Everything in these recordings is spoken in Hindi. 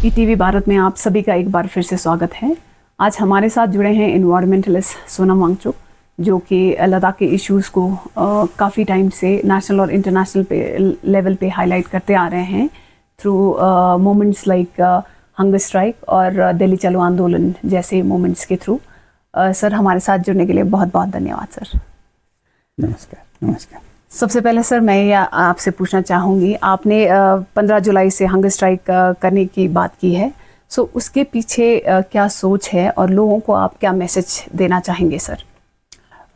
ईटीवी भारत में आप सभी का एक बार फिर से स्वागत है। आज हमारे साथ जुड़े हैं एनवायरमेंटलिस्ट सोनम वांगचुक, जो कि लद्दाख के इश्यूज़ को काफ़ी टाइम से नेशनल और इंटरनेशनल लेवल पे हाईलाइट करते आ रहे हैं through moments like hunger strike और दिल्ली चलो आंदोलन जैसे मोमेंट्स के थ्रू। सर, हमारे साथ जुड़ने के लिए बहुत बहुत धन्यवाद सर। नमस्कार। नमस्कार। सबसे पहले सर मैं आपसे पूछना चाहूँगी, आपने 15 जुलाई से हंगर स्ट्राइक करने की बात की है, सो उसके पीछे क्या सोच है और लोगों को आप क्या मैसेज देना चाहेंगे सर?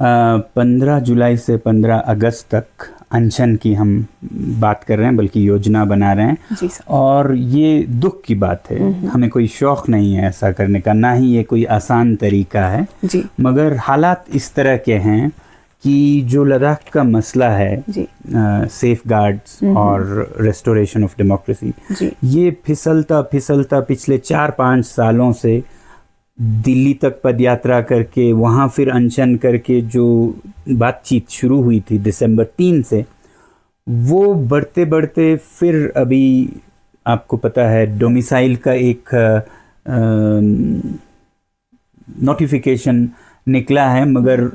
15 जुलाई से 15 अगस्त तक अनशन की हम बात कर रहे हैं, बल्कि योजना बना रहे हैं। जी सर। और ये दुख की बात है, हमें कोई शौक़ नहीं है ऐसा करने का, ना ही ये कोई आसान तरीका है जी। मगर हालात इस तरह के हैं कि जो लद्दाख का मसला है, सेफ गार्ड्स और रेस्टोरेशन ऑफ डेमोक्रेसी, ये फिसलता फिसलता पिछले 4-5 सालों से दिल्ली तक पदयात्रा करके वहाँ फिर अनशन करके जो बातचीत शुरू हुई थी दिसंबर 3 से, वो बढ़ते बढ़ते फिर अभी आपको पता है डोमिसाइल का एक नोटिफिकेशन निकला है, मगर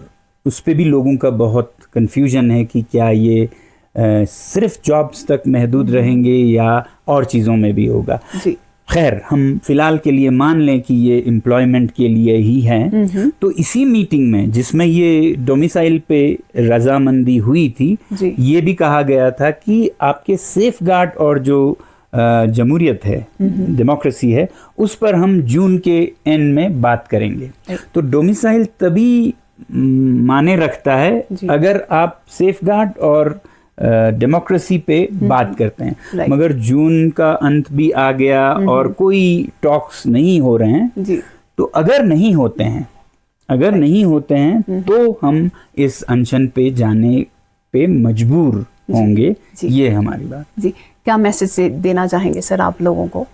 उस पे भी लोगों का बहुत कन्फ्यूजन है कि क्या ये सिर्फ जॉब्स तक महदूद रहेंगे या और चीज़ों में भी होगा। खैर, हम फिलहाल के लिए मान लें कि ये एम्प्लॉयमेंट के लिए ही है। तो इसी मीटिंग में जिसमें ये डोमिसाइल पे रजामंदी हुई थी, ये भी कहा गया था कि आपके सेफ गार्ड और जो जमहूरियत है, डेमोक्रेसी है, उस पर हम जून के एंड में बात करेंगे। तो डोमिसाइल तभी माने रखता है अगर आप सेफ गार्ड और डेमोक्रेसी पे बात करते हैं। मगर जून का अंत भी आ गया और कोई टॉक्स नहीं हो रहे हैं। तो अगर नहीं होते हैं तो हम इस अनशन पे जाने पे मजबूर होंगे। ये हमारी बात जी। क्या मैसेज देना चाहेंगे सर आप लोगों को?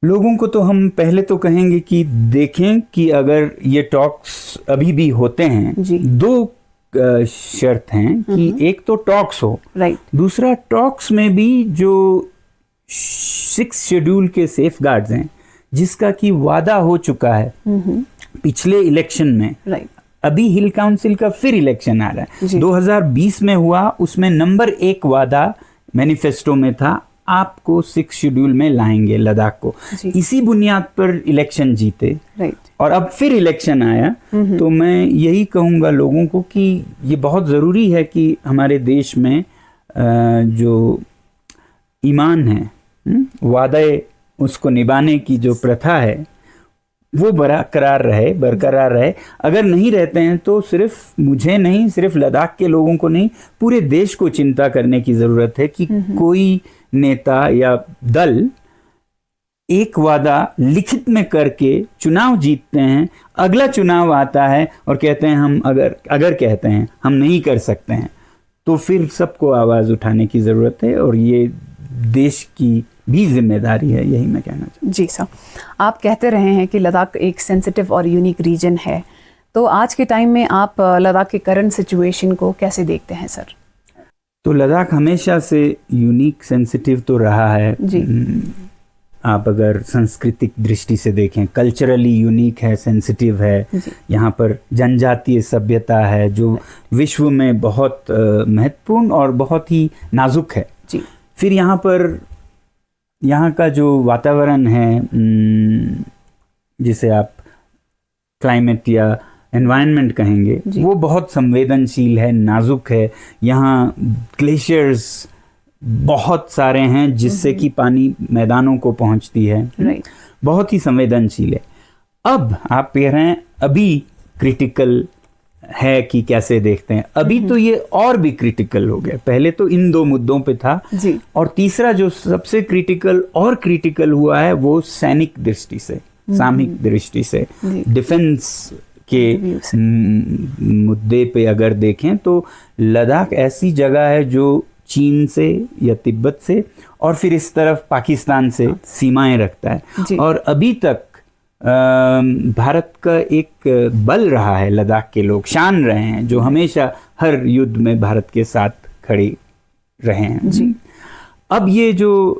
लोगों को तो हम पहले तो कहेंगे कि देखें कि अगर ये टॉक्स अभी भी होते हैं, दो शर्त हैं कि एक तो टॉक्स हो, दूसरा टॉक्स में भी जो 6 शेड्यूल के सेफ गार्ड्स हैं जिसका कि वादा हो चुका है पिछले इलेक्शन में। अभी हिल काउंसिल का फिर इलेक्शन आ रहा है, 2020 में हुआ, उसमें नंबर 1 वादा मैनिफेस्टो में था, आपको 6 शेड्यूल में लाएंगे लद्दाख को। इसी बुनियाद पर इलेक्शन जीते और अब फिर इलेक्शन आया। तो मैं यही कहूँगा लोगों को कि ये बहुत ज़रूरी है कि हमारे देश में जो ईमान है, वादे उसको निभाने की जो प्रथा है, वो बरकरार रहे। अगर नहीं रहते हैं तो सिर्फ मुझे नहीं, सिर्फ लद्दाख के लोगों को नहीं, पूरे देश को चिंता करने की ज़रूरत है कि कोई नेता या दल एक वादा लिखित में करके चुनाव जीतते हैं, अगला चुनाव आता है और कहते हैं हम अगर कहते हैं हम नहीं कर सकते हैं, तो फिर सबको आवाज़ उठाने की ज़रूरत है और ये देश की भी जिम्मेदारी है, यही मैं कहना चाहूँ। जी सर, आप कहते रहे हैं कि लद्दाख एक सेंसिटिव और यूनिक रीजन है, तो आज के टाइम में आप लद्दाख के करंट सिचुएशन को कैसे देखते हैं सर? तो लद्दाख हमेशा से यूनिक सेंसिटिव तो रहा है जी। आप अगर सांस्कृतिक दृष्टि से देखें, कल्चरली यूनिक है, सेंसिटिव है। यहाँ पर जनजातीय सभ्यता है जो विश्व में बहुत महत्वपूर्ण और बहुत ही नाजुक है जी। फिर यहाँ का जो वातावरण है, जिसे आप क्लाइमेट या एनवायरनमेंट कहेंगे, वो बहुत संवेदनशील है, नाजुक है। यहाँ ग्लेशियर्स बहुत सारे हैं जिससे कि पानी मैदानों को पहुंचती है, बहुत ही संवेदनशील है। अब आप कह रहे हैं अभी क्रिटिकल है कि कैसे देखते हैं, अभी तो ये और भी क्रिटिकल हो गया। पहले तो इन 2 मुद्दों पे था जी। और तीसरा जो सबसे क्रिटिकल हुआ है वो सैनिक दृष्टि से, सामरिक दृष्टि से, डिफेंस के मुद्दे पे अगर देखें तो लद्दाख ऐसी जगह है जो चीन से या तिब्बत से और फिर इस तरफ पाकिस्तान से सीमाएं रखता है। और अभी तक भारत का एक बल रहा है, लद्दाख के लोग शान रहे हैं जो हमेशा हर युद्ध में भारत के साथ खड़े रहे हैं जी। अब ये जो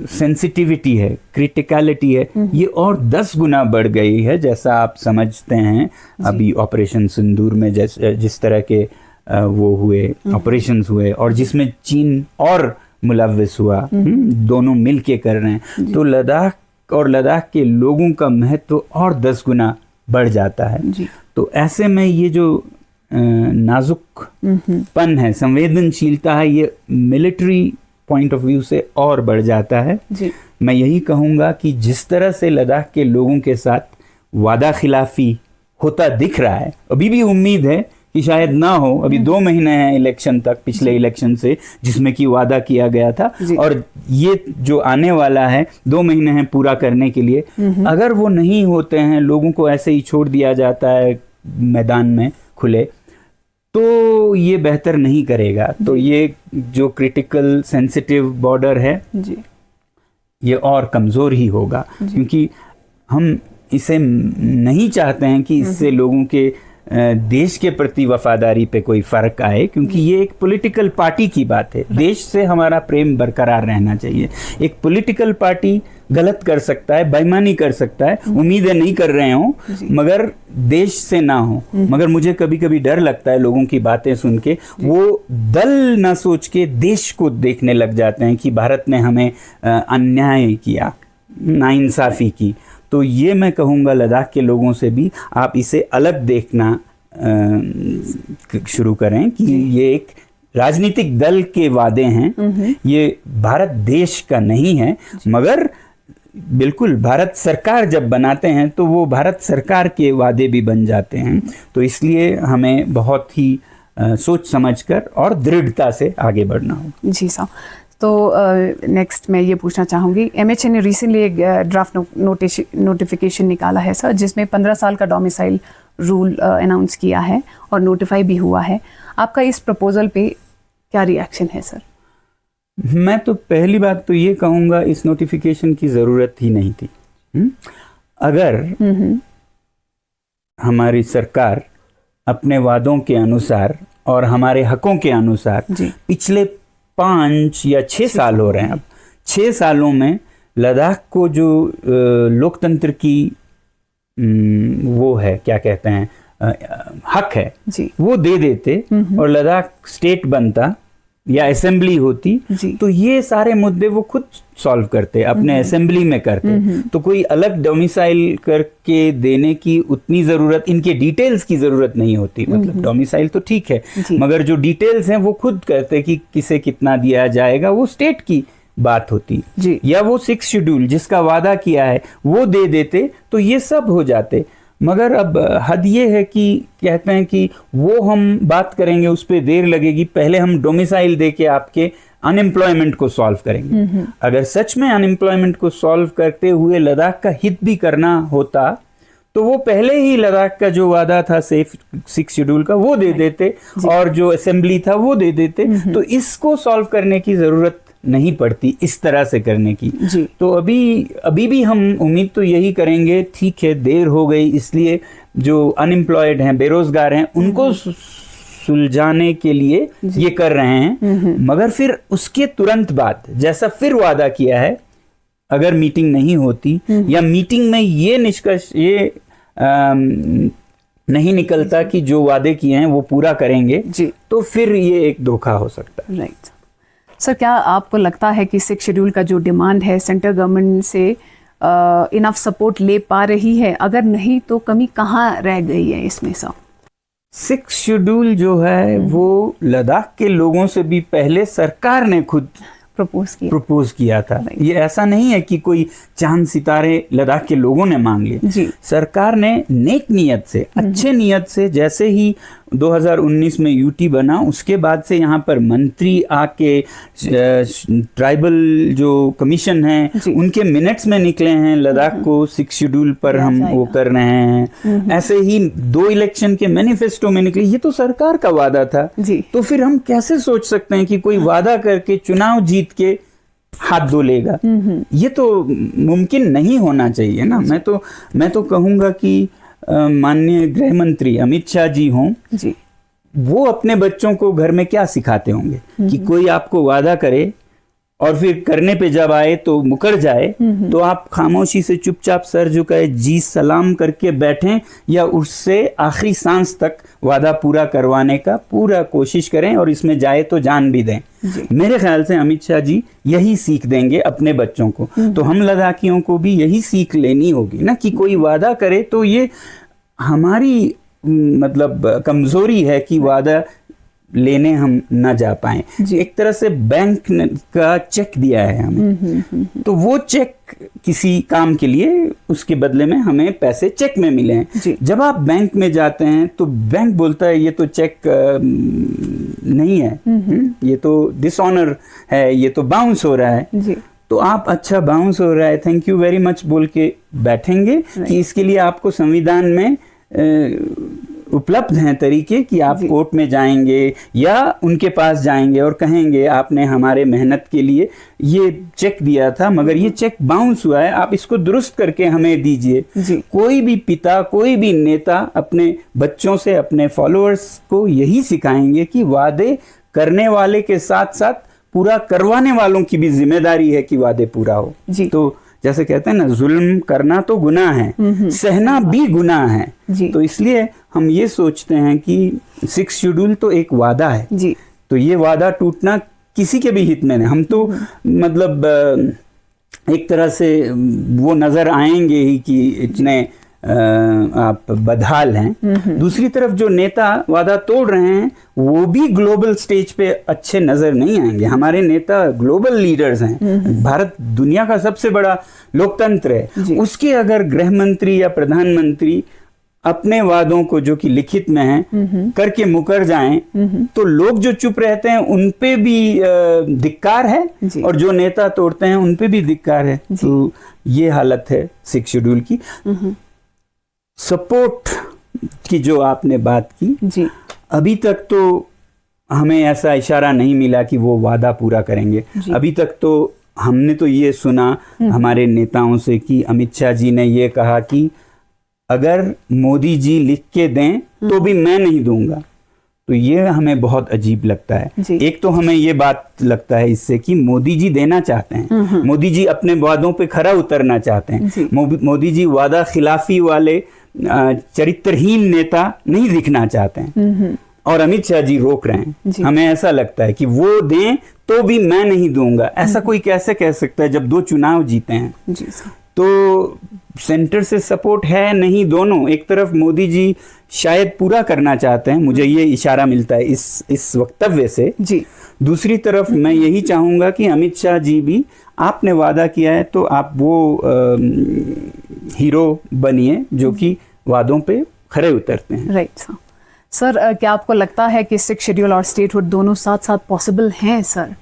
सेंसिटिविटी है, क्रिटिकलिटी है, ये और 10 गुना बढ़ गई है, जैसा आप समझते हैं। अभी ऑपरेशन सिंदूर में जिस तरह के वो हुए ऑपरेशंस हुए, और जिसमें चीन और मुलव्विस हुआ, दोनों मिल के कर रहे हैं, तो लद्दाख और लद्दाख के लोगों का महत्व और 10 गुना बढ़ जाता है। तो ऐसे में ये जो नाजुकपन है, संवेदनशीलता है, ये मिलिट्री पॉइंट ऑफ व्यू से और बढ़ जाता है। मैं यही कहूँगा कि जिस तरह से लद्दाख के लोगों के साथ वादा खिलाफी होता दिख रहा है, अभी भी उम्मीद है कि शायद ना हो। अभी 2 महीने हैं इलेक्शन तक, पिछले इलेक्शन से, जिसमें कि वादा किया गया था, और ये जो आने वाला है 2 महीने हैं पूरा करने के लिए। अगर वो नहीं होते हैं, लोगों को ऐसे ही छोड़ दिया जाता है मैदान में खुले, तो ये बेहतर नहीं करेगा। तो ये जो क्रिटिकल सेंसिटिव बॉर्डर है ये और कमज़ोर ही होगा, क्योंकि हम इसे नहीं चाहते हैं कि इससे लोगों के देश के प्रति वफादारी पे कोई फ़र्क आए, क्योंकि ये एक पॉलिटिकल पार्टी की बात है। देश से हमारा प्रेम बरकरार रहना चाहिए। एक पॉलिटिकल पार्टी गलत कर सकता है, बेईमानी कर सकता है, उम्मीदें नहीं कर रहे हों, मगर देश से ना हो। मगर मुझे कभी कभी डर लगता है लोगों की बातें सुन के, वो दल ना सोच के देश को देखने लग जाते हैं कि भारत ने हमें अन्याय किया, नाइंसाफ़ी की। तो ये मैं कहूँगा लद्दाख के लोगों से भी आप इसे अलग देखना शुरू करें कि ये एक राजनीतिक दल के वादे हैं, ये भारत देश का नहीं है। मगर बिल्कुल भारत सरकार जब बनाते हैं तो वो भारत सरकार के वादे भी बन जाते हैं। तो इसलिए हमें बहुत ही सोच समझकर और दृढ़ता से आगे बढ़ना होगा। जी साहब, तो नेक्स्ट मैं ये पूछना चाहूँगी, MHA ने रिसेंटली एक ड्राफ्ट नोटिफिकेशन निकाला है सर, जिसमें 15 साल का डोमिसाइल रूल अनाउंस किया है और नोटिफाई भी हुआ है। आपका इस प्रपोजल पे क्या रिएक्शन है सर? मैं तो पहली बात तो ये कहूँगा, इस नोटिफिकेशन की ज़रूरत ही नहीं थी। अगर हमारी सरकार अपने वादों के अनुसार और हमारे हकों के अनुसार पिछले 5 या 6 साल हो रहे हैं, अब 6 सालों में लद्दाख को जो लोकतंत्र की वो है, क्या कहते हैं, हक है, वो दे देते और लद्दाख स्टेट बनता या असेंबली होती, तो ये सारे मुद्दे वो खुद सॉल्व करते, अपने असेंबली में करते। तो कोई अलग डोमिसाइल करके देने की उतनी ज़रूरत, इनके डिटेल्स की ज़रूरत नहीं होती। मतलब डोमिसाइल तो ठीक है, मगर जो डिटेल्स हैं वो खुद करते कि किसे कितना दिया जाएगा, वो स्टेट की बात होती। या वो 6 शेड्यूल जिसका वादा किया है वो दे देते, तो ये सब हो जाते। मगर अब हद ये है कि कहते हैं कि वो हम बात करेंगे, उस पर देर लगेगी, पहले हम डोमिसाइल दे के आपके अनएम्प्लॉयमेंट को सॉल्व करेंगे। अगर सच में अनएम्प्लॉयमेंट को सॉल्व करते हुए लद्दाख का हित भी करना होता, तो वो पहले ही लद्दाख का जो वादा था 6 शेड्यूल का वो दे देते, और जो असेंबली था वो दे देते। तो इसको सॉल्व करने की ज़रूरत नहीं पड़ती, इस तरह से करने की। तो अभी भी हम उम्मीद तो यही करेंगे, ठीक है देर हो गई, इसलिए जो अनएम्प्लॉयड हैं, बेरोजगार हैं, उनको सुलझाने के लिए ये कर रहे हैं। मगर फिर उसके तुरंत बाद, जैसा फिर वादा किया है, अगर मीटिंग नहीं होती या मीटिंग में ये निष्कर्ष ये नहीं निकलता कि जो वादे किए हैं वो पूरा करेंगे, तो फिर ये एक धोखा हो सकता है। राइट सर, क्या आपको लगता है कि 6 शेड्यूल का जो डिमांड है सेंट्रल गवर्नमेंट से इनफ सपोर्ट ले पा रही है? अगर नहीं तो कमी कहाँ रह गई है इसमें सर? 6 शेड्यूल जो है वो लद्दाख के लोगों से भी पहले सरकार ने खुद प्रपोज किया था। ये ऐसा नहीं है कि कोई चांद सितारे लद्दाख के लोगों ने मांग लिए। सरकार ने नेक नियत से, अच्छे नियत से, जैसे ही 2019 में यूटी बना, उसके बाद से यहाँ पर मंत्री आके, ट्राइबल जो कमीशन है उनके मिनट्स में निकले हैं, लद्दाख को 6 शेड्यूल पर हम वो कर रहे हैं। ऐसे ही 2 इलेक्शन के मैनिफेस्टो में निकले, ये तो सरकार का वादा था। तो फिर हम कैसे सोच सकते हैं कि कोई वादा करके चुनाव जीत के हाथ धो लेगा? ये तो मुमकिन नहीं होना चाहिए ना। मैं तो कहूँगा कि माननीय गृह मंत्री अमित शाह जी हों, वो अपने बच्चों को घर में क्या सिखाते होंगे कि कोई आपको वादा करे और फिर करने पे जब आए तो मुकर जाए, तो आप खामोशी से चुपचाप सर झुकाए जी सलाम करके बैठें या उससे आखिरी सांस तक वादा पूरा करवाने का पूरा कोशिश करें और इसमें जाए तो जान भी दें। मेरे ख्याल से अमित शाह जी यही सीख देंगे अपने बच्चों को। तो हम लद्दाखियों को भी यही सीख लेनी होगी ना कि कोई वादा करे तो ये हमारी मतलब कमजोरी है कि वादा लेने हम ना जा पाए। एक तरह से बैंक का चेक दिया है हमें, तो वो चेक किसी काम के लिए उसके बदले में हमें पैसे चेक में मिले हैं। जब आप बैंक में जाते हैं तो बैंक बोलता है ये तो चेक नहीं है, ये तो डिसऑनर है, ये तो बाउंस हो रहा है। तो आप अच्छा बाउंस हो रहा है, थैंक यू वेरी मच बोल के बैठेंगे कि इसके लिए आपको संविधान में उपलब्ध हैं तरीके कि आप कोर्ट में जाएंगे या उनके पास जाएंगे और कहेंगे आपने हमारे मेहनत के लिए ये चेक दिया था मगर ये चेक बाउंस हुआ है, आप इसको दुरुस्त करके हमें दीजिए। कोई भी पिता, कोई भी नेता अपने बच्चों से, अपने फॉलोअर्स को यही सिखाएंगे कि वादे करने वाले के साथ साथ पूरा करवाने वालों की भी जिम्मेदारी है कि वादे पूरा हो। तो जैसे कहते हैं ना, जुल्म करना तो गुनाह है, सहना भी गुनाह है। तो इसलिए हम ये सोचते हैं कि 6 शेड्यूल तो एक वादा है, तो ये वादा टूटना किसी के भी हित में नहीं। हम तो मतलब एक तरह से वो नजर आएंगे ही कि इतने आप बदहाल हैं। दूसरी तरफ जो नेता वादा तोड़ रहे हैं वो भी ग्लोबल स्टेज पे अच्छे नजर नहीं आएंगे। हमारे नेता ग्लोबल लीडर्स हैं, भारत दुनिया का सबसे बड़ा लोकतंत्र है, उसके अगर गृह मंत्री या प्रधानमंत्री अपने वादों को जो कि लिखित में हैं करके मुकर जाएं तो लोग जो चुप रहते हैं उन पे भी धिक्कार है और जो नेता तोड़ते हैं उन पे भी धिक्कार है। तो ये हालत है 6 शेड्यूल की। सपोर्ट की जो आपने बात की, अभी तक तो हमें ऐसा इशारा नहीं मिला कि वो वादा पूरा करेंगे। अभी तक तो हमने तो ये सुना हमारे नेताओं से कि अमित शाह जी ने ये कहा कि अगर मोदी जी लिख के दें तो भी मैं नहीं दूंगा। तो ये हमें बहुत अजीब लगता है। एक तो हमें ये बात लगता है इससे कि मोदी जी देना चाहते हैं, मोदी जी अपने वादों पे खरा उतरना चाहते हैं, मोदी जी वादा खिलाफी वाले चरित्रहीन नेता नहीं दिखना चाहते हैं और अमित शाह जी रोक रहे हैं। हमें ऐसा लगता है कि वो दें तो भी मैं नहीं दूंगा। ऐसा कोई कैसे कह सकता है जब 2 चुनाव जीते हैं? तो सेंटर से सपोर्ट है नहीं, दोनों। एक तरफ मोदी जी शायद पूरा करना चाहते हैं, मुझे ये इशारा मिलता है इस वक्तव्य से। दूसरी तरफ मैं यही चाहूंगा कि अमित शाह जी भी, आपने वादा किया है तो आप वो हीरो बनिए जो कि वादों पे खरे उतरते हैं। राइट सर, क्या आपको लगता है कि 6 शेड्यूल और स्टेटहुड दोनों साथ साथ पॉसिबल हैं सर?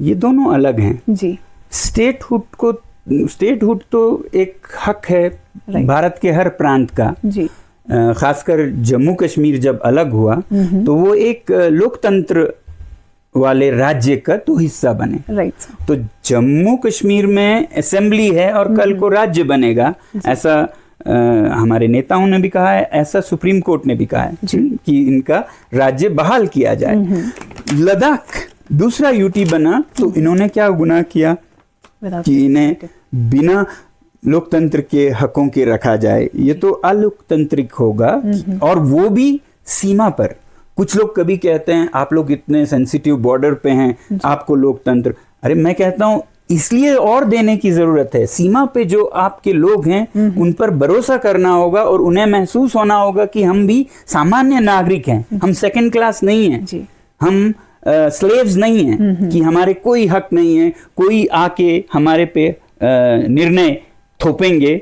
ये दोनों अलग हैं जी। स्टेटहुड तो एक हक है भारत के हर प्रांत का जी। खासकर जम्मू कश्मीर जब अलग हुआ तो वो एक लोकतंत्र वाले राज्य का तो हिस्सा बने। तो जम्मू कश्मीर में असेंबली है और कल को राज्य बनेगा, ऐसा हमारे नेताओं ने भी कहा है, ऐसा सुप्रीम कोर्ट ने भी कहा है कि इनका राज्य बहाल किया जाए। लद्दाख दूसरा यूटी बना तो इन्होंने क्या गुनाह किया कि इन्हें बिना लोकतंत्र के हकों के रखा जाए? ये तो अलोकतांत्रिक होगा और वो भी सीमा पर। कुछ लोग कभी कहते हैं आप लोग इतने सेंसिटिव बॉर्डर पे हैं, आपको लोकतंत्र। अरे मैं कहता हूं इसलिए और देने की जरूरत है। सीमा पे जो आपके लोग हैं उन पर भरोसा करना होगा और उन्हें महसूस होना होगा कि हम भी सामान्य नागरिक हैं, हम सेकंड क्लास नहीं हैं, हम स्लेव्स नहीं हैं कि हमारे कोई हक नहीं है, कोई आके हमारे पे निर्णय थोपेंगे,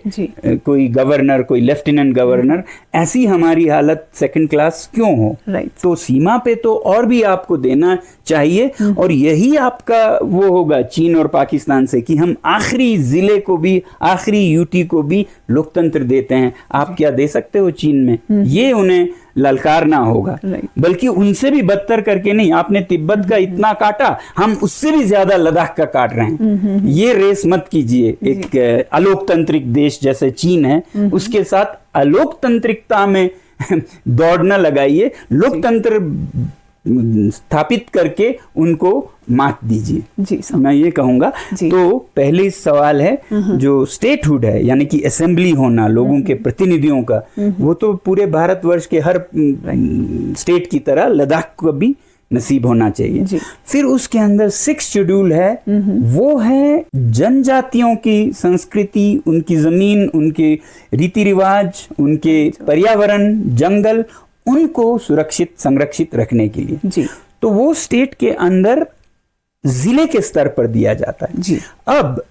कोई गवर्नर, कोई लेफ्टिनेंट गवर्नर। ऐसी हमारी हालत सेकंड क्लास क्यों हो? तो सीमा पे तो और भी आपको देना चाहिए और यही आपका वो होगा चीन और पाकिस्तान से कि हम आखिरी जिले को भी, आखिरी यूटी को भी लोकतंत्र देते हैं। आप क्या दे सकते हो चीन में? ये उन्हें ललकारना होगा, बल्कि उनसे भी बदतर करके नहीं। आपने तिब्बत का इतना काटा, हम उससे भी ज्यादा लद्दाख का काट रहे हैं। ये रेस मत कीजिए। एक अलोकतांत्रिक देश जैसे चीन है उसके साथ अलोकतांत्रिकता में दौड़ न लगाइए। लोकतंत्र स्थापित करके उनको मात दीजिए। जी सर, मैं ये कहूंगा। तो पहले सवाल है जो स्टेटहुड है, यानी कि असेंबली होना, लोगों के प्रतिनिधियों का, वो तो पूरे भारतवर्ष के हर स्टेट की तरह लद्दाख को भी नसीब होना चाहिए। फिर उसके अंदर 6 शेड्यूल है, वो है जनजातियों की संस्कृति, उनकी जमीन, उनके रीति रिवाज, उनके पर्यावरण, जंगल, उनको सुरक्षित संरक्षित रखने के लिए। तो वो स्टेट के अंदर जिले के स्तर पर दिया जाता है। अब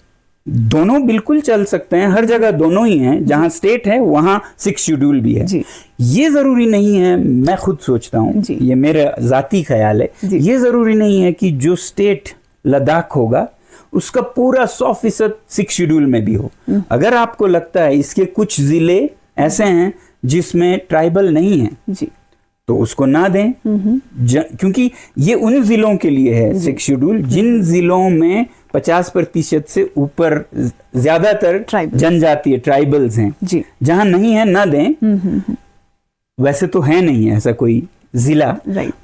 दोनों बिल्कुल चल सकते हैं, हर जगह दोनों ही हैं, जहां स्टेट है वहां 6 शेड्यूल भी है। ये जरूरी नहीं है, मैं खुद सोचता हूं, ये मेरा जाती ख्याल है, ये जरूरी नहीं है कि जो स्टेट लद्दाख होगा उसका पूरा 100% 6 शेड्यूल में भी हो। अगर आपको लगता है इसके कुछ जिले ऐसे हैं जिसमें ट्राइबल नहीं है, तो उसको ना दें, क्योंकि ये उन जिलों के लिए है 6 शेड्यूल जिन जिलों में 50% से ऊपर ज्यादातर जनजातीय ट्राइबल्स हैं। जहां नहीं है ना दें। वैसे तो है नहीं ऐसा कोई जिला,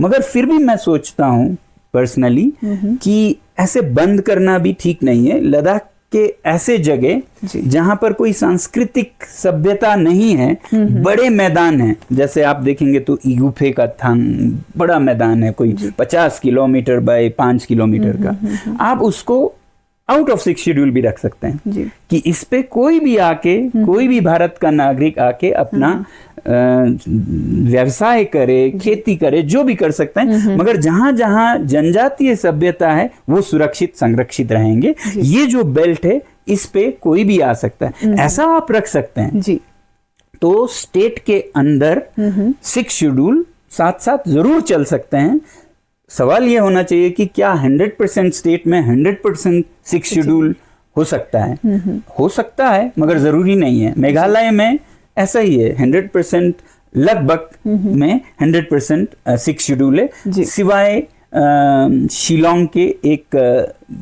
मगर फिर भी मैं सोचता हूं पर्सनली कि ऐसे बंद करना भी ठीक नहीं है। लद्दाख के ऐसे जगह जहां पर कोई सांस्कृतिक सभ्यता नहीं है, बड़े मैदान हैं, जैसे आप देखेंगे तो इगुफे का थांग बड़ा मैदान है, कोई 50 किलोमीटर बाय 5 किलोमीटर का, आप उसको आउट ऑफ 6 शेड्यूल भी रख सकते हैं कि इस पे कोई भी आके, कोई भी भारत का नागरिक आके अपना व्यवसाय करे, खेती करे, जो भी कर सकते हैं, मगर जहां जहां जनजातीय सभ्यता है वो सुरक्षित संरक्षित रहेंगे। ये जो बेल्ट है इस पे कोई भी आ सकता है, ऐसा आप रख सकते हैं। तो स्टेट के अंदर 6 शेड्यूल साथ साथ जरूर चल सकते हैं। सवाल ये होना चाहिए कि क्या 100% स्टेट में 100% 6 शेड्यूल हो सकता है? हो सकता है, मगर जरूरी नहीं है। मेघालय में ऐसा ही है, 100% लगभग में 100% 6 शेड्यूल है, सिवाय शिलोंग के एक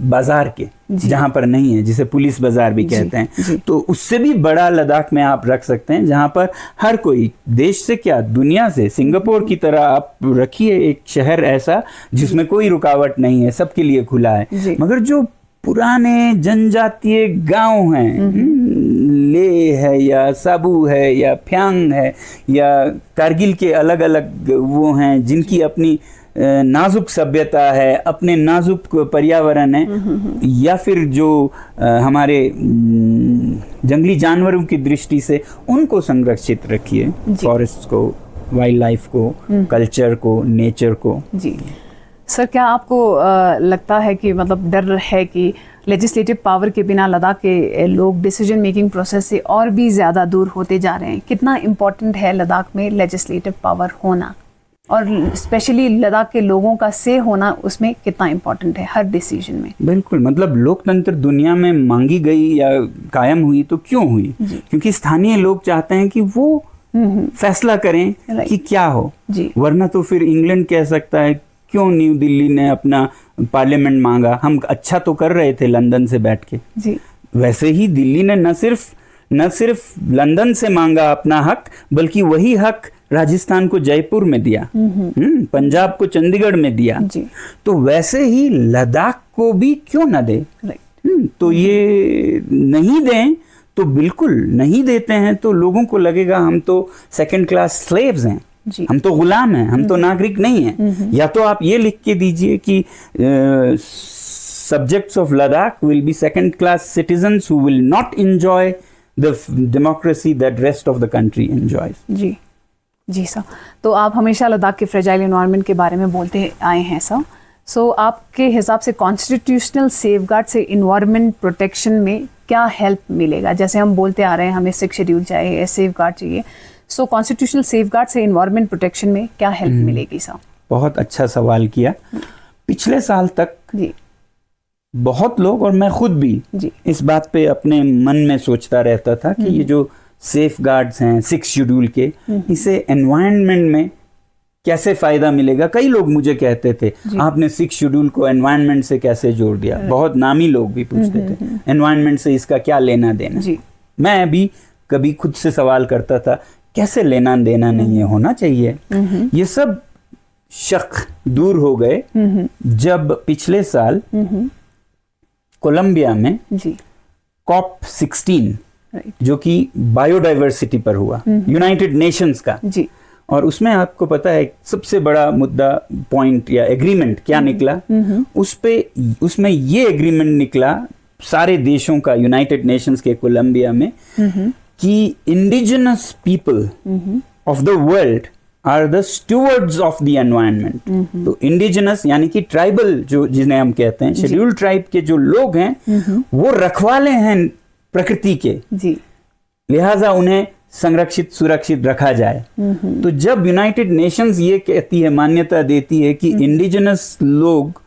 बाजार के जहां पर नहीं है, जिसे पुलिस बाजार भी कहते हैं। तो उससे भी बड़ा लद्दाख में आप रख सकते हैं, जहां पर हर कोई, देश से क्या दुनिया से, सिंगापुर की तरह आप रखिए एक शहर ऐसा जिसमें कोई रुकावट नहीं है, सबके लिए खुला है। मगर जो पुराने जनजातीय गांव हैं, ले है या साबू है या फ्यांग है या कारगिल के अलग अलग वो हैं जिनकी अपनी नाजुक सभ्यता है, अपने नाजुक पर्यावरण है, या फिर जो हमारे जंगली जानवरों की दृष्टि से उनको संरक्षित रखिए, फॉरेस्ट को, वाइल्ड लाइफ को, कल्चर को, नेचर को। सर, क्या आपको लगता है कि मतलब डर है कि लेजिस्लेटिव पावर के बिना लद्दाख के लोग डिसीजन मेकिंग प्रोसेस से और भी ज़्यादा दूर होते जा रहे हैं? कितना इम्पोर्टेंट है लद्दाख में लेजिस्लेटिव पावर होना, और स्पेशली लद्दाख के लोगों का से होना उसमें कितना इम्पोर्टेंट है हर डिसीजन में? बिल्कुल, मतलब लोकतंत्र दुनिया में मांगी गई या कायम हुई तो क्यों हुई? क्योंकि स्थानीय लोग चाहते हैं कि वो फैसला करें कि क्या हो। वरना तो फिर इंग्लैंड कह सकता है क्यों न्यू दिल्ली ने अपना पार्लियामेंट मांगा, हम अच्छा तो कर रहे थे लंदन से बैठ के। वैसे ही दिल्ली ने न सिर्फ लंदन से मांगा अपना हक, बल्कि वही हक राजस्थान को जयपुर में दिया, पंजाब को चंडीगढ़ में दिया। तो वैसे ही लद्दाख को भी क्यों न दे? तो ये नहीं दें तो बिल्कुल नहीं देते हैं तो लोगों को लगेगा हम तो सेकंड क्लास स्लेव्स हैं, हम तो गुलाम हैं, हम तो नागरिक नहीं हैं। या तो आप ये लिख के दीजिए कि subjects of Ladakh will be second class citizens who will not enjoy the democracy that rest of the country enjoys. जी सर, तो आप हमेशा लद्दाख के फ्रेजाइल एनवायरनमेंट के बारे में बोलते आए हैं सर। सो आपके हिसाब से कॉन्स्टिट्यूशनल सेफगार्ड से इन्वायरमेंट प्रोटेक्शन में क्या हेल्प मिलेगा? जैसे हम बोलते आ रहे हैं हमें 6 शेड्यूल चाहिए, सेफगार्ड चाहिए, सो कॉन्स्टिट्यूशनल सेफगार्ड से इन्वायरमेंट प्रोटेक्शन में क्या हेल्प मिलेगी सर? बहुत अच्छा सवाल किया। पिछले साल तक बहुत लोग और मैं खुद भी इस बात पे अपने मन में सोचता रहता था कि ये जो सेफगार्ड्स हैं 6 शेड्यूल के, इसे एनवायरनमेंट में कैसे फायदा मिलेगा। कई लोग मुझे कहते थे आपने 6 शेड्यूल को एनवायरनमेंट से कैसे जोड़ दिया। बहुत नामी लोग भी पूछते थे एनवायरनमेंट से इसका क्या लेना देना। मैं भी कभी खुद से सवाल करता था कैसे लेना देना नहीं है, होना चाहिए। ये सब शक दूर हो गए जब पिछले साल कोलंबिया में COP16 जो कि बायोडाइवर्सिटी पर हुआ, यूनाइटेड नेशंस का जी। और उसमें आपको पता है सबसे बड़ा मुद्दा पॉइंट या एग्रीमेंट क्या निकला, उसमें ये एग्रीमेंट निकला सारे देशों का, यूनाइटेड नेशंस के कोलंबिया में, कि indigenous people of the world are the stewards of the environment. तो इंडिजिनस यानी कि ट्राइबल, जो जिन्हें हम कहते हैं शेड्यूल्ड ट्राइब के जो लोग हैं वो रखवाले हैं प्रकृति के जी। लिहाजा उन्हें संरक्षित सुरक्षित रखा जाए। तो जब यूनाइटेड नेशंस ये कहती है, मान्यता देती है कि इंडिजिनस लोग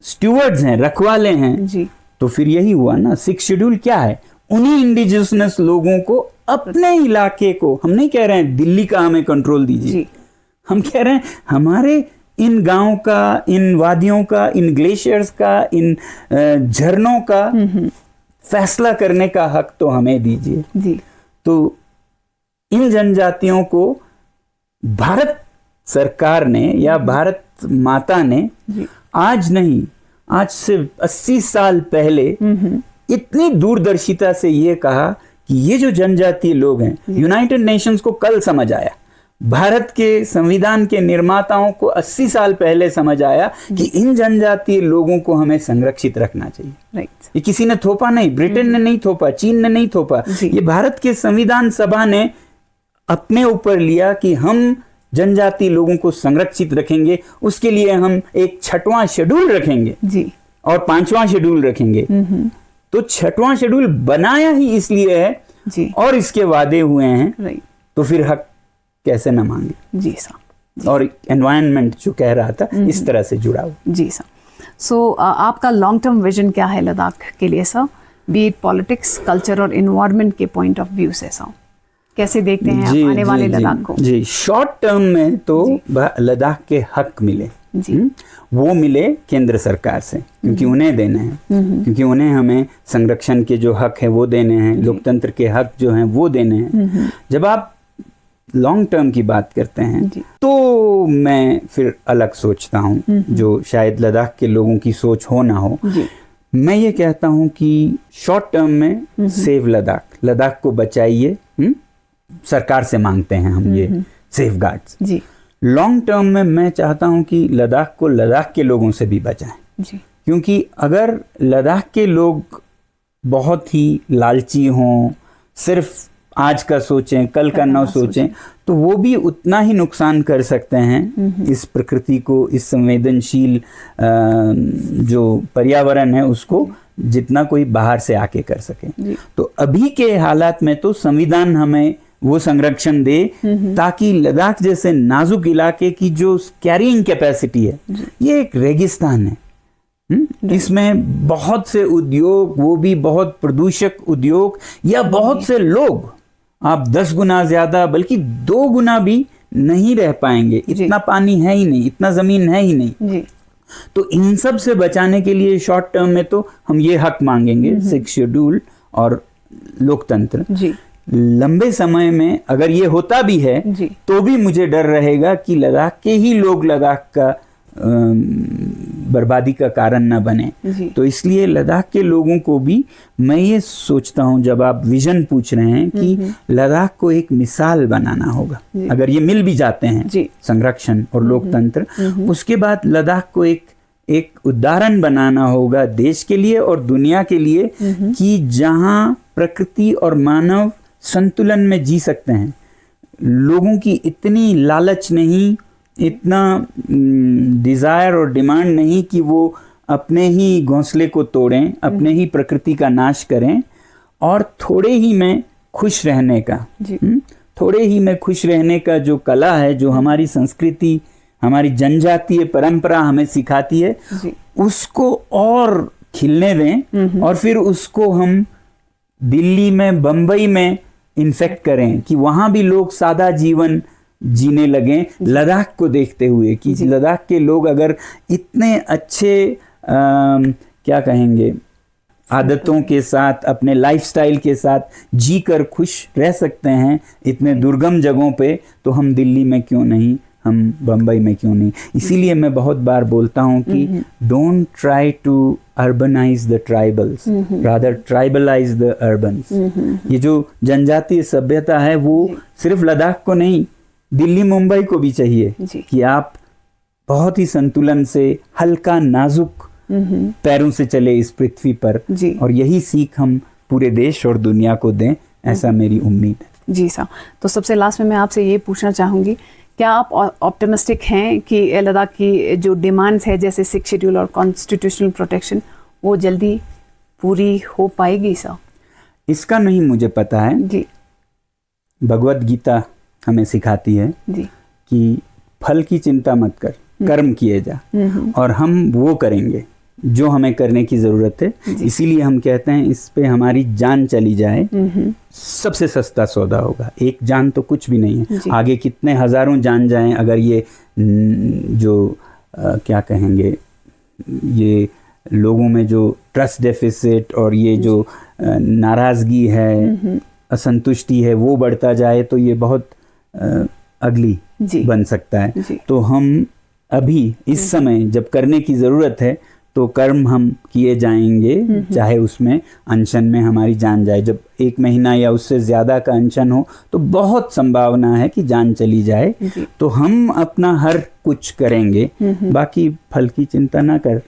स्टूवर्ड्स हैं, रखवाले हैं जी। तो फिर यही हुआ ना, 6 शेड्यूल क्या है, उन्हीं इंडिजिनस लोगों को अपने इलाके को, हम नहीं कह रहे हैं दिल्ली का हमें कंट्रोल दीजिए, हम कह रहे हैं हमारे इन गांव का, इन वादियों का, इन ग्लेशियर्स का, इन झरनों का फैसला करने का हक तो हमें दीजिए जी। तो इन जनजातियों को भारत सरकार ने या भारत माता ने आज नहीं, आज से 80 साल पहले इतनी दूरदर्शिता से ये कहा कि ये जो जनजातीय लोग हैं, यूनाइटेड नेशंस को कल समझ आया, भारत के संविधान के निर्माताओं को 80 साल पहले समझ आया कि इन जनजातीय लोगों को हमें संरक्षित रखना चाहिए। राइट। ये किसी ने थोपा नहीं, ब्रिटेन ने नहीं थोपा, चीन ने नहीं थोपा, ये भारत के संविधान सभा ने अपने ऊपर लिया कि हम जनजातीय लोगों को संरक्षित रखेंगे। उसके लिए हम एक 6वां शेड्यूल रखेंगे जी। और 5वां शेड्यूल रखेंगे। तो 6वां शेड्यूल बनाया ही इसलिए है जी। और इसके वादे हुए हैं, तो फिर हक कैसे न मांगे जी साहब। और एनवायरनमेंट जो कह रहा था इस तरह से जुड़ा हुआ जी साहब। सो आपका लॉन्ग टर्म विजन क्या है लद्दाख के लिए sir, B it politics, culture और एनवायरनमेंट के पॉइंट ऑफ व्यू से सर, कैसे देखते हैं आप आने वाले लद्दाख को? जी, शॉर्ट टर्म में तो लद्दाख के हक मिले जी। वो मिले केंद्र सरकार से, क्योंकि उन्हें देने हैं, क्योंकि उन्हें हमें संरक्षण के जो हक है वो देने हैं, लोकतंत्र के हक जो हैं वो देने हैं। जब आप लॉन्ग टर्म की बात करते हैं तो मैं फिर अलग सोचता हूँ, जो शायद लद्दाख के लोगों की सोच हो ना हो। मैं ये कहता हूँ कि शॉर्ट टर्म में सेव लद्दाख, लद्दाख को बचाइए, सरकार से मांगते हैं हम ये सेफगार्ड्स जी। लॉन्ग टर्म में मैं चाहता हूं कि लद्दाख को लद्दाख के लोगों से भी बचाएं जी। क्योंकि अगर लद्दाख के लोग बहुत ही लालची हों, सिर्फ आज का सोचें, कल का ना सोचें, तो वो भी उतना ही नुकसान कर सकते हैं इस प्रकृति को, इस संवेदनशील जो पर्यावरण है उसको, जितना कोई बाहर से आके कर सके। तो अभी के हालात में तो संविधान हमें वो संरक्षण दे ताकि लद्दाख जैसे नाजुक इलाके की जो कैरिंग कैपेसिटी है, ये एक रेगिस्तान है, इसमें बहुत से उद्योग, वो भी बहुत प्रदूषक उद्योग, या बहुत से लोग, आप 10 गुना ज्यादा बल्कि 2 गुना भी नहीं रह पाएंगे, इतना पानी है ही नहीं, इतना जमीन है ही नहीं। तो इन सब से बचाने के लिए शॉर्ट टर्म में तो हम ये हक मांगेंगे, 6 शेड्यूल और लोकतंत्र जी। लंबे समय में अगर ये होता भी है तो भी मुझे डर रहेगा कि लद्दाख के ही लोग लद्दाख का बर्बादी का कारण न बने। तो इसलिए लद्दाख के लोगों को भी मैं ये सोचता हूँ, जब आप विजन पूछ रहे हैं, कि लद्दाख को एक मिसाल बनाना होगा। अगर ये मिल भी जाते हैं संरक्षण और लोकतंत्र, उसके बाद लद्दाख को एक उदाहरण बनाना होगा देश के लिए और दुनिया के लिए, कि जहाँ प्रकृति और मानव संतुलन में जी सकते हैं। लोगों की इतनी लालच नहीं, इतना डिजायर और डिमांड नहीं कि वो अपने ही घोंसले को तोड़ें, अपने ही प्रकृति का नाश करें, और थोड़े ही में खुश रहने का, थोड़े ही में खुश रहने का जो कला है, जो हमारी संस्कृति, हमारी जनजातीय परंपरा हमें सिखाती है, उसको और खिलने दें, और फिर उसको हम दिल्ली में, बंबई में इन्फेक्ट करें, कि वहां भी लोग सादा जीवन जीने लगे लद्दाख को देखते हुए, कि लद्दाख के लोग अगर इतने अच्छे क्या कहेंगे आदतों के साथ, अपने लाइफस्टाइल के साथ जीकर खुश रह सकते हैं इतने दुर्गम जगहों पे, तो हम दिल्ली में क्यों नहीं, हम बम्बई में क्यों नहीं। इसीलिए मैं बहुत बार बोलता हूँ कि don't try to urbanize the tribals, rather tribalize the urbans. ये जो जनजातीय सभ्यता है वो सिर्फ लद्दाख को नहीं, दिल्ली मुंबई को भी चाहिए कि आप बहुत ही संतुलन से, हल्का नाजुक पैरों से चले इस पृथ्वी पर, और यही सीख हम पूरे देश और दुनिया को दें, ऐसा मेरी उम्मीद है। जी साहब, तो सबसे लास्ट में मैं आपसे ये पूछना चाहूँगी, क्या आप ऑप्टिमिस्टिक हैं कि लद्दाख की जो डिमांड्स है जैसे 6 शेड्यूल और कॉन्स्टिट्यूशनल प्रोटेक्शन वो जल्दी पूरी हो पाएगी साहब? इसका नहीं मुझे पता है जी। भगवत गीता हमें सिखाती है जी कि फल की चिंता मत कर, कर्म किए जा, और हम वो करेंगे जो हमें करने की जरूरत है। इसीलिए हम कहते हैं इस पे हमारी जान चली जाए सबसे सस्ता सौदा होगा। एक जान तो कुछ भी नहीं है, आगे कितने हजारों जान जाएं, अगर ये जो क्या कहेंगे, ये लोगों में जो ट्रस्ट डेफिसिट और ये जो नाराजगी है, असंतुष्टि है, वो बढ़ता जाए तो ये बहुत अगली बन सकता है। तो हम अभी इस समय जब करने की ज़रूरत है तो कर्म हम किए जाएंगे, चाहे उसमें अनशन में हमारी जान जाए। जब 1 महीना या उससे ज़्यादा का अनशन हो तो बहुत संभावना है कि जान चली जाए। तो हम अपना हर कुछ करेंगे, बाकी फल की चिंता ना कर,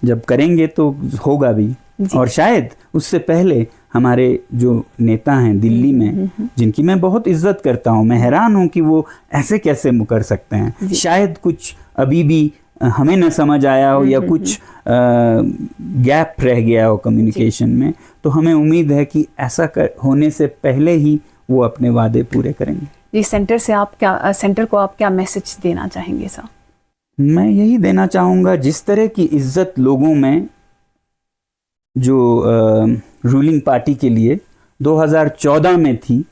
जब करेंगे तो होगा भी। और शायद उससे पहले हमारे जो नेता हैं दिल्ली में, जिनकी मैं बहुत इज्जत करता हूँ, मैं हैरान हूँ कि वो ऐसे कैसे मुकर सकते हैं। शायद कुछ अभी भी हमें न समझ आया हो या कुछ गैप रह गया हो कम्युनिकेशन में। तो हमें उम्मीद है कि ऐसा होने से पहले ही वो अपने वादे पूरे करेंगे। ये सेंटर को आप क्या मैसेज देना चाहेंगे साहब? मैं यही देना चाहूँगा, जिस तरह की इज्जत लोगों में जो रूलिंग पार्टी के लिए 2014 में थी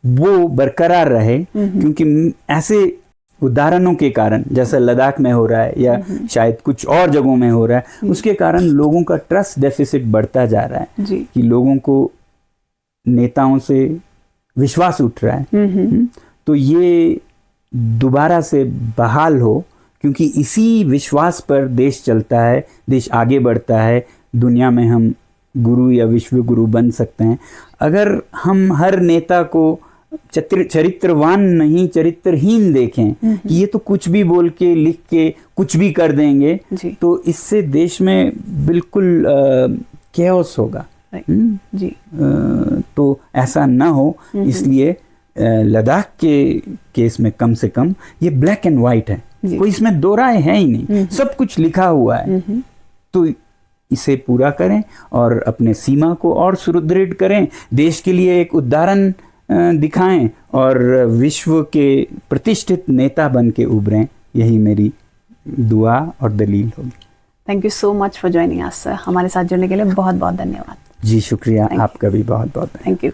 वो बरकरार रहे, क्योंकि ऐसे उदाहरणों के कारण, जैसा लद्दाख में हो रहा है या शायद कुछ और जगहों में हो रहा है, उसके कारण लोगों का ट्रस्ट डेफिसिट बढ़ता जा रहा है कि लोगों को नेताओं से विश्वास उठ रहा है। तो ये दोबारा से बहाल हो, क्योंकि इसी विश्वास पर देश चलता है, देश आगे बढ़ता है, दुनिया में हम गुरु या विश्व गुरु बन सकते हैं। अगर हम हर नेता को चरित्रवान नहीं चरित्रहीन देखें कि ये तो कुछ भी बोल के लिख के कुछ भी कर देंगे, तो इससे देश में बिल्कुल कैओस होगा। तो ऐसा ना हो, इसलिए लद्दाख के केस में कम से कम ये ब्लैक एंड वाइट है, कोई इसमें दो राय है ही नहीं, सब कुछ लिखा हुआ है। तो इसे पूरा करें और अपने सीमा को और सुदृढ़ करें, देश के लिए एक उदाहरण दिखाएं और विश्व के प्रतिष्ठित नेता बन के उभरें। यही मेरी दुआ और दलील होगी। Thank you so much for joining us sir. हमारे साथ जुड़ने के लिए बहुत बहुत धन्यवाद। जी शुक्रिया, आपका भी बहुत बहुत थैंक यू।